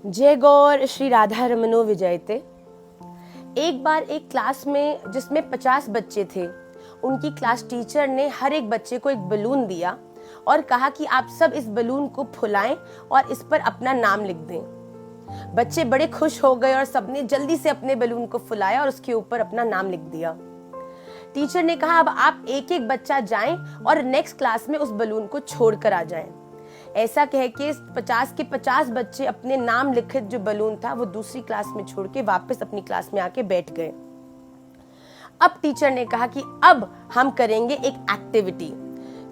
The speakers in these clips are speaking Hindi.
जय गौर श्री राधा रमनो विजयते। एक बार एक क्लास में जिसमें 50 बच्चे थे, उनकी क्लास टीचर ने हर एक बच्चे को एक बलून दिया और कहा कि आप सब इस बलून को फुलाएं और इस पर अपना नाम लिख दें। बच्चे बड़े खुश हो गए और सबने जल्दी से अपने बलून को फुलाया और उसके ऊपर अपना नाम लिख दिया। टीचर ने कहा अब आप एक एक बच्चा जाएं और नेक्स्ट क्लास में उस बलून को छोड़कर आ जाएं। ऐसा कह के 50 के 50 बच्चे अपने नाम लिखित जो बलून था वो दूसरी क्लास में छोड़ के वापस अपनी क्लास में आके बैठ गए। अब टीचर ने कहा कि अब हम करेंगे एक एक्टिविटी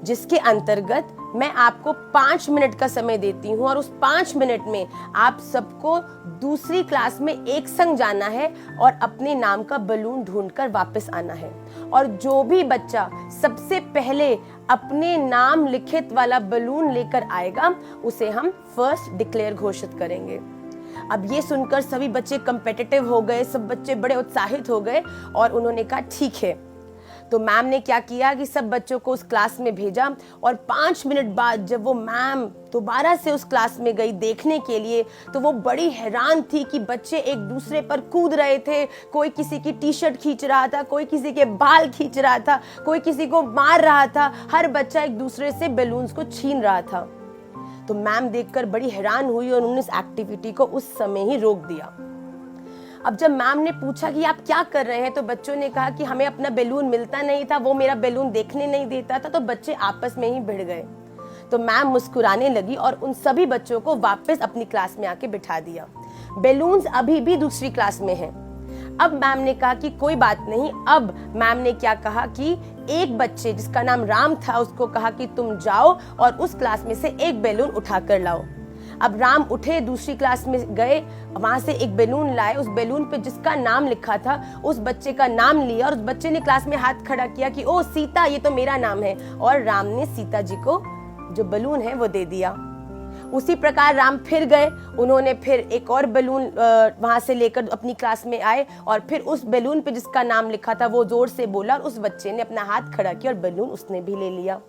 जिसके अंतर्गत मैं आपको 5 मिनट का समय देती हूँ और उस 5 मिनट में आप सबको दूसरी क्लास में एक संग जाना है और अपने नाम का बलून ढूंढकर वापस आना है। और जो भी बच्चा सबसे पहले अपने नाम लिखित वाला बलून लेकर आएगा उसे हम फर्स्ट डिक्लेयर घोषित करेंगे। अब ये सुनकर सभी बच्चे कम्पिटिटिव हो गए, सब बच्चे बड़े उत्साहित हो गए और उन्होंने कहा ठीक है। तो मैम ने क्या किया कि सब बच्चों को उस क्लास में भेजा और 5 मिनट बाद जब वो मैम दोबारा से उस क्लास में गई देखने के लिए तो वो बड़ी हैरान थी कि बच्चे एक दूसरे पर कूद रहे थे। कोई किसी की टी शर्ट खींच रहा था, कोई किसी के बाल खींच रहा था, कोई किसी को मार रहा था। हर बच्चा एक दूसरे से बैलून्स को छीन रहा था। तो मैम देखकर बड़ी हैरान हुई और उन्होंने इस एक्टिविटी को उस समय ही रोक दिया। अब जब मैम ने पूछा कि आप क्या कर रहे हैं तो बच्चों ने कहा कि हमें अपना बैलून मिलता नहीं था, वो मेरा बैलून देखने नहीं देता था। तो बच्चे आपस में ही भिड़ गए। तो मैम मुस्कुराने लगी और उन सभी बच्चों को वापस अपनी क्लास में आके बिठा दिया। बैलून्स अभी भी दूसरी क्लास में हैं। अब मैम ने कहा कि कोई बात नहीं। अब मैम ने क्या कहा कि एक बच्चे जिसका नाम राम था उसको कहा कि तुम जाओ और उस क्लास में से एक बैलून उठा कर लाओ। अब राम उठे, दूसरी क्लास में गए, वहां से एक बैलून लाए। उस बैलून पे जिसका नाम लिखा था उस बच्चे का नाम लिया और उस बच्चे ने क्लास में हाथ खड़ा किया कि ओ सीता, ये तो मेरा नाम है। और राम ने सीता जी को जो बैलून है वो दे दिया। उसी प्रकार राम फिर गए, उन्होंने फिर एक और बैलून वहां से लेकर अपनी क्लास में आए और फिर उस बैलून पे जिसका नाम लिखा था वो जोर से बोला और उस बच्चे ने अपना हाथ खड़ा किया और बैलून उसने भी ले लिया।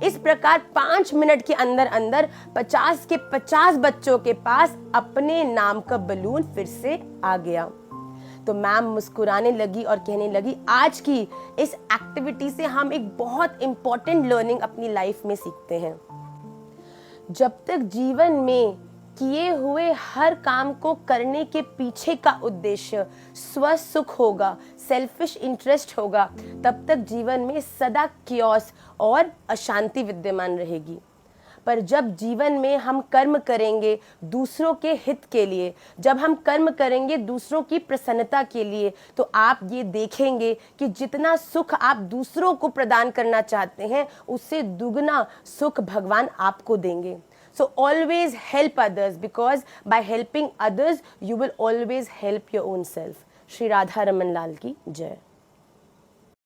इस प्रकार 5 मिनट के अंदर अंदर 50 के 50 बच्चों के पास अपने नाम का बैलून फिर से आ गया। तो मैम मुस्कुराने लगी और कहने लगी आज की इस एक्टिविटी से हम एक बहुत इंपॉर्टेंट लर्निंग अपनी लाइफ में सीखते हैं। जब तक जीवन में किए हुए हर काम को करने के पीछे का उद्देश्य स्व सुख होगा, सेल्फिश इंटरेस्ट होगा, तब तक जीवन में सदा कियोस और अशांति विद्यमान रहेगी। पर जब जीवन में हम कर्म करेंगे दूसरों के हित के लिए, जब हम कर्म करेंगे दूसरों की प्रसन्नता के लिए, तो आप ये देखेंगे कि जितना सुख आप दूसरों को प्रदान करना चाहते हैं उससे दुगना सुख भगवान आपको देंगे। So always help others because by helping others you will always help your own self। Shri Radha Raman लाल की जय।